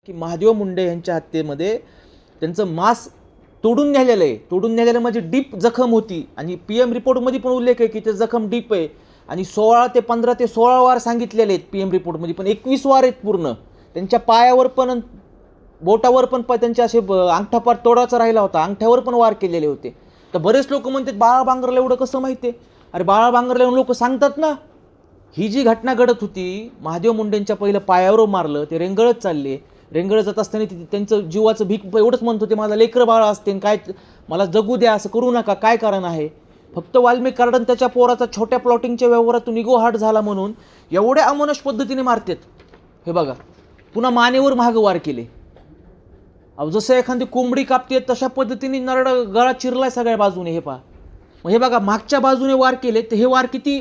की महादेव मुंडे यांच्या हत्येमध्ये त्यांचं मांस तोडून नेलेलं आहे. तोडून नेलेलं म्हणजे डीप जखम होती आणि PM रिपोर्टमध्ये पण उल्लेख आहे की ते जखम डीप आहे आणि 16 ते 15 ते 16 वार सांगितलेले आहेत PM रिपोर्टमध्ये, पण 21 वार आहेत पूर्ण. त्यांच्या पायावर पण बोटावर पण त्यांचे असे अंगठापार तोडाचा राहिला होता, अंगठ्यावर पण वार केलेले होते. तर बरेच लोक म्हणतात बाळा बांगरला एवढं कसं माहिती आहे? अरे बाळा बांगरला लोक सांगतात ना, ही जी घटना घडत होती, महादेव मुंडेंच्या पहिलं पायावर मारलं, ते रेंगळत चालले. रेंगळत जात असताना त्यांचं जीवाचं भीक एवढंच म्हणत होते, माझा लेकरं बाळ असते काय मला जगू द्या, असं करू नका, काय कारण आहे? फक्त वाल्मिक कराड त्याच्या पोराचा छोट्या प्लॉटिंगच्या व्यवहारातून इगो हार्ट झाला म्हणून एवढ्या अमानुष पद्धतीने मारतात. हे बघा, पुन्हा मानेवर महाग वार केले. अहो जसं एखादी कोंबडी कापते तशा पद्धतीने नरड गळा चिरलाय सगळ्या बाजूने. हे पहा, मग हे बघा मागच्या बाजूने वार केले, तर हे वार किती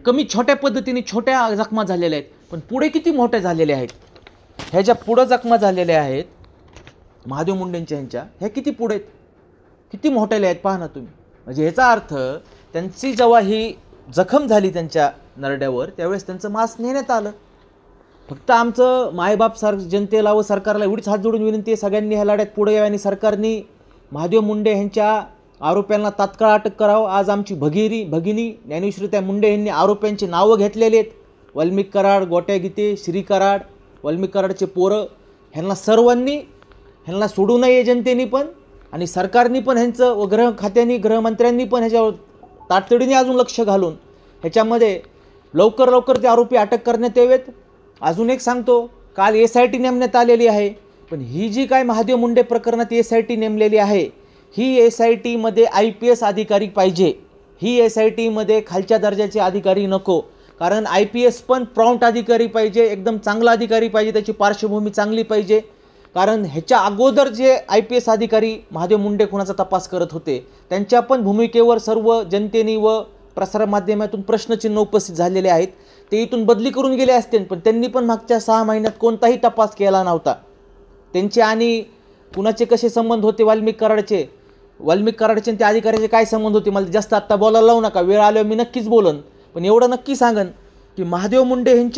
कमी छोट्या पद्धतीने छोट्या जखमा झालेल्या आहेत, पण पुढे किती मोठ्या झालेल्या आहेत. ह्या ज्या पुढं जखमा झालेल्या आहेत महादेव मुंडेंच्या ह्यांच्या, ह्या किती पुढे आहेत, किती मोठ्याल्या आहेत पहा ना तुम्ही. म्हणजे ह्याचा अर्थ त्यांची जेव्हा ही जखम झाली त्यांच्या नरड्यावर त्यावेळेस त्यांचं मांस नेण्यात आलं. फक्त आमचं मायबाप जनतेला व सरकारला एवढीच हात जोडून विनंती आहे, सगळ्यांनी ह्या लढ्यात पुढे यावे आणि सरकारने महादेव मुंडे यांच्या आरोप्यांना तात्काळ अटक करावं. आज आमची भगिनी ज्ञानेश्वरी मुंडे यांनी आरोप्यांची नावं घेतलेली आहेत. वाल्मिक कराड, गोट्या गीते, श्री कराड, वाल्मिक कराडचे पोरं, ह्यांना सर्वांनी ह्यांना सोडू नये जनतेने पण आणि सरकारने पण ह्यांचं व गृह खात्याने गृहमंत्र्यांनी पण ह्याच्यावर तातडीने अजून लक्ष घालून ह्याच्यामध्ये लवकर ते आरोपी अटक करण्यात यावेत. अजून एक सांगतो, काल SIT नेमण्यात आलेली आहे, पण ही जी काय महादेव मुंडे प्रकरणात SIT नेमलेली आहे, ही SITमध्ये IPS अधिकारी पाहिजे. ही SITमध्ये खालच्या दर्जाचे अधिकारी नको, कारण IPS पण प्रॉम्प्ट अधिकारी पाहिजे, एकदम चांगला अधिकारी पाहिजे, त्याची पार्श्वभूमी चांगली पाहिजे. कारण ह्याच्या अगोदर जे IPS अधिकारी महादेव मुंडे खुनाचा तपास करत होते त्यांच्या पण भूमिकेवर सर्व जनतेने व प्रसारमाध्यमातून प्रश्नचिन्ह उपस्थित झालेले आहेत. ते इथून बदली करून गेले असते, पण त्यांनी पण मागच्या 6 महिन्यात कोणताही तपास केला नव्हता. त्यांचे आणि कुणाचे कसे संबंध होते, वाल्मिक कराडचे आणि त्या अधिकाऱ्याचे काय संबंध होते, मला जास्त आत्ता बोलायला लावू नका, वेळ आल्यावर मी नक्कीच बोलन. पण एवढं नक्की सांगन की महादेव मुंडे यांच्या